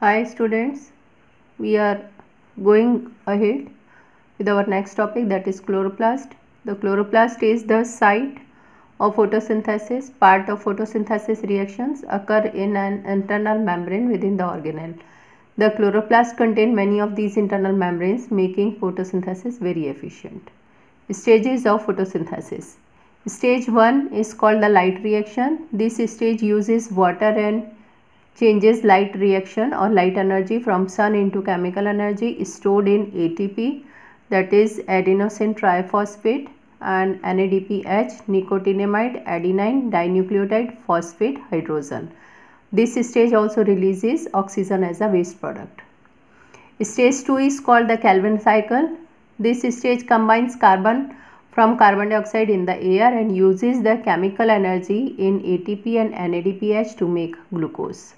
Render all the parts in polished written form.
Hi students, we are going ahead with our next topic, that is chloroplast. The chloroplast is the site of photosynthesis. Part of photosynthesis reactions occur in an internal membrane within the organelle. The chloroplast contain many of these internal membranes, making photosynthesis very efficient. Stages of photosynthesis. Stage 1 is called the light reaction. This stage uses water and changes light reaction or light energy from sun into chemical energy stored in ATP, that is adenosine triphosphate, and NADPH, nicotinamide adenine dinucleotide phosphate hydrogen. This stage also releases oxygen as a waste product. Stage 2 is called the Calvin cycle. This stage combines carbon from carbon dioxide in the air and uses the chemical energy in ATP and NADPH to make glucose.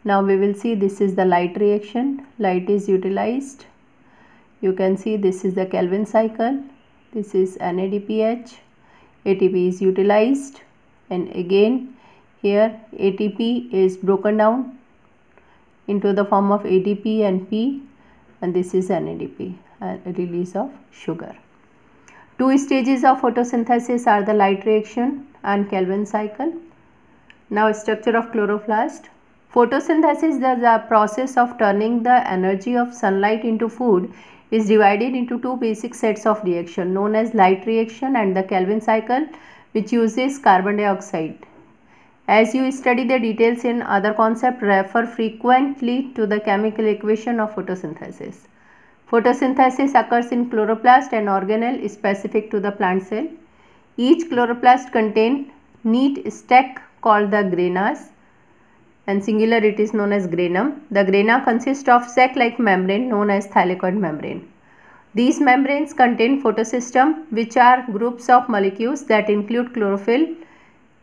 Now we will see, this is the light reaction. Light is utilized. You can see this is the Calvin cycle. This is NADPH. ATP is utilized, and again here ATP is broken down into the form of ADP and P, and this is NADP, release of sugar. Two stages of photosynthesis are the light reaction and Calvin cycle. Now structure of chloroplast. Photosynthesis, the process of turning the energy of sunlight into food, is divided into two basic sets of reaction known as light reaction and the Calvin cycle, which uses carbon dioxide. As you study the details in other concept, refer frequently to the chemical equation of photosynthesis. Photosynthesis occurs in chloroplast and organelle specific to the plant cell. Each chloroplast contains neat stack called the granas, and singular it is known as granum. The grana consists of sac-like membrane known as thylakoid membrane. These membranes contain photosystem, which are groups of molecules that include chlorophyll,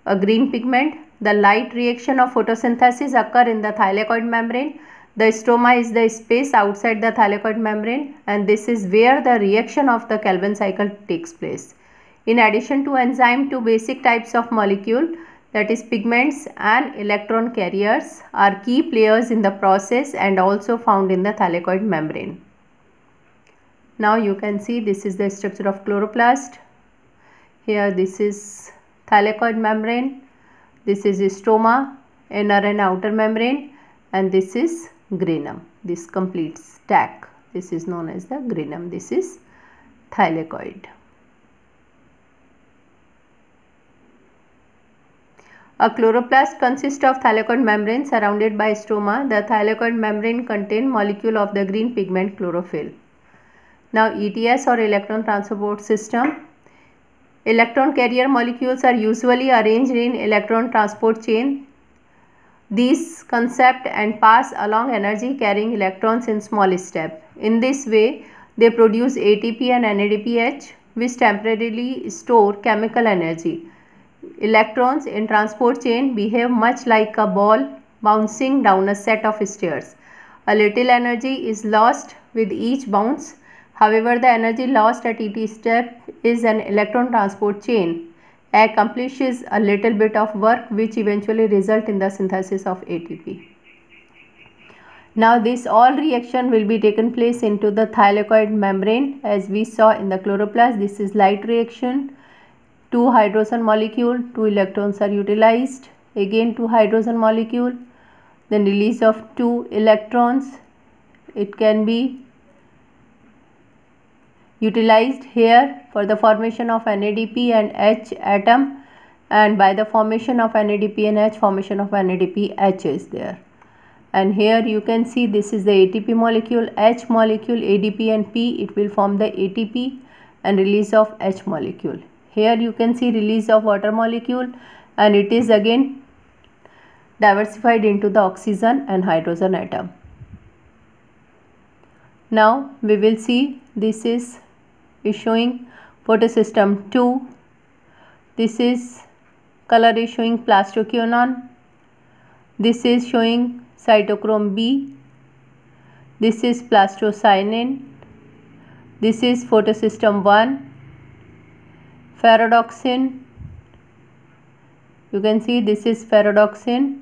a green pigment. The light reaction of photosynthesis occur in the thylakoid membrane. The stroma is the space outside the thylakoid membrane, and this is where the reaction of the Calvin cycle takes place. In addition to enzyme, two basic types of molecule, that is pigments and electron carriers, are key players in the process and also found in the thylakoid membrane. Now you can see this is the structure of chloroplast. Here this is thylakoid membrane, this is stroma, inner and outer membrane, and this is granum. This complete stack, this is known as the granum. This is thylakoid. A chloroplast consists of thylakoid membrane surrounded by stroma. The thylakoid membrane contains molecule of the green pigment chlorophyll. Now ETS or electron transport system. Electron carrier molecules are usually arranged in electron transport chain. These concept and pass along energy carrying electrons in small step. In this way, they produce ATP and NADPH, which temporarily store chemical energy. Electrons in transport chain behave much like a ball bouncing down a set of stairs. A little energy is lost with each bounce. However, the energy lost at each step is an electron transport chain accomplishes a little bit of work, which eventually result in the synthesis of ATP. Now this all reaction will be taken place into the thylakoid membrane, as we saw in the chloroplast. This is light reaction. Two hydrogen molecule, two electrons are utilized. Again two hydrogen molecule, then release of two electrons. It can be utilized here for the formation of NADP and H atom, and by the formation of NADP and H, formation of NADPH is there. And here you can see this is the ATP molecule, H molecule, ADP and P, it will form the ATP and release of H molecule. Here you can see release of water molecule, and it is again diversified into the oxygen and hydrogen atom. Now we will see, this is showing photosystem 2. This is color is showing plastoquinone. This is showing cytochrome B. This is plastocyanin. This is photosystem 1. Ferredoxin. You can see this is ferredoxin,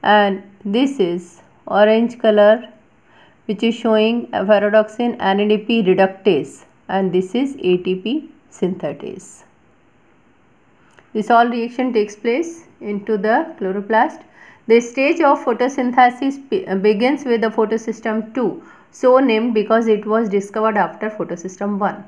and this is orange color which is showing ferredoxin NADP reductase, and this is ATP synthetase. This all reaction takes place into the chloroplast. The stage of photosynthesis begins with the photosystem 2, so named because it was discovered after photosystem 1.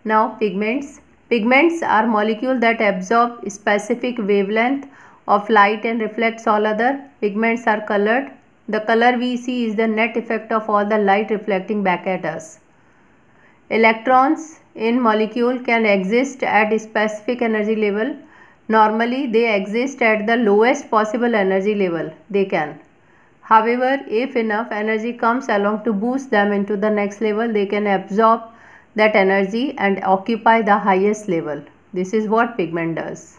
Now pigments. Pigments are molecules that absorb specific wavelength of light and reflects all other. Pigments are colored. The color we see is the net effect of all the light reflecting back at us. Electrons in molecule can exist at a specific energy level. Normally they exist at the lowest possible energy level they can. However, if enough energy comes along to boost them into the next level, they can absorb that energy and occupy the highest level. This is what pigment does.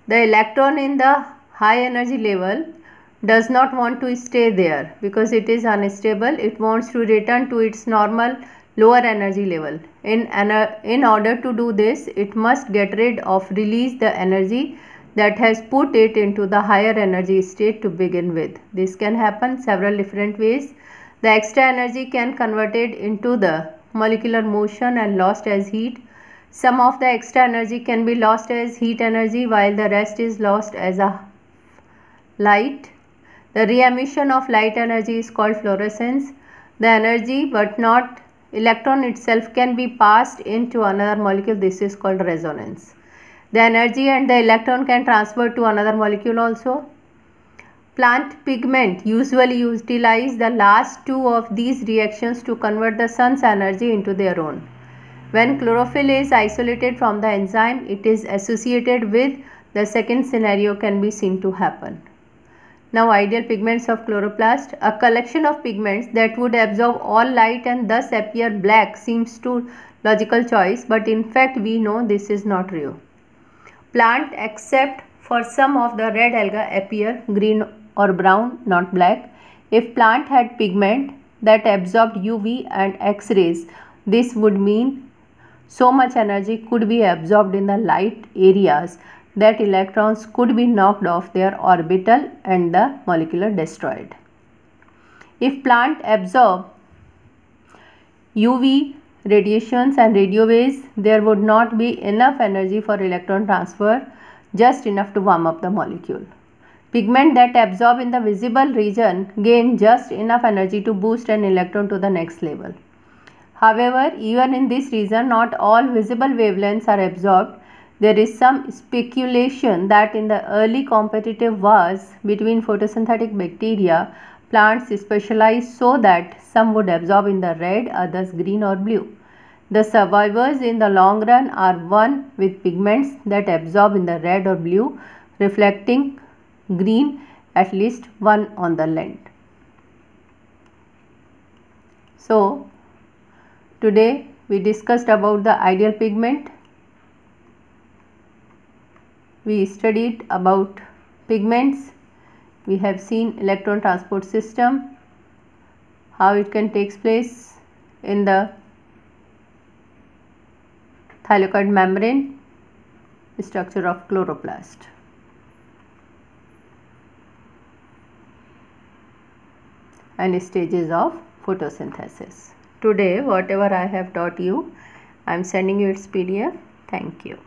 The electron in the high energy level does not want to stay there because it is unstable. It wants to return to its normal lower energy level. In order to do this, it must get rid of, release the energy that has put it into the higher energy state to begin with. This can happen several different ways. The extra energy can convert it into the molecular motion and lost as heat. Some of the extra energy can be lost as heat energy while the rest is lost as a light. The re-emission of light energy is called fluorescence. The energy but not electron itself can be passed into another molecule. This is called resonance. The energy and the electron can transfer to another molecule also. Plant pigment usually utilize the last two of these reactions to convert the sun's energy into their own. When chlorophyll is isolated from the enzyme, it is associated with the second scenario can be seen to happen. Now ideal pigments of chloroplast. A collection of pigments that would absorb all light and thus appear black seems to logical choice, but in fact we know this is not true. Plant except for some of the red alga appear green or brown, not black. If plant had pigment that absorbed UV and X-rays, this would mean so much energy could be absorbed in the light areas that electrons could be knocked off their orbital and the molecule destroyed. If plant absorb UV radiations and radio waves, there would not be enough energy for electron transfer, just enough to warm up the molecule. Pigment that absorb in the visible region gain just enough energy to boost an electron to the next level. However, even in this region, not all visible wavelengths are absorbed. There is some speculation that in the early competitive wars between photosynthetic bacteria, plants specialized so that some would absorb in the red, others green or blue. The survivors in the long run are one with pigments that absorb in the red or blue, reflecting green, at least one on the length. So, today we discussed about the ideal pigment. We studied about pigments. We have seen electron transport system, how it can take place in the thylakoid membrane, structure of chloroplast. And stages of photosynthesis. Today, whatever I have taught you, I am sending you its PDF. Thank you.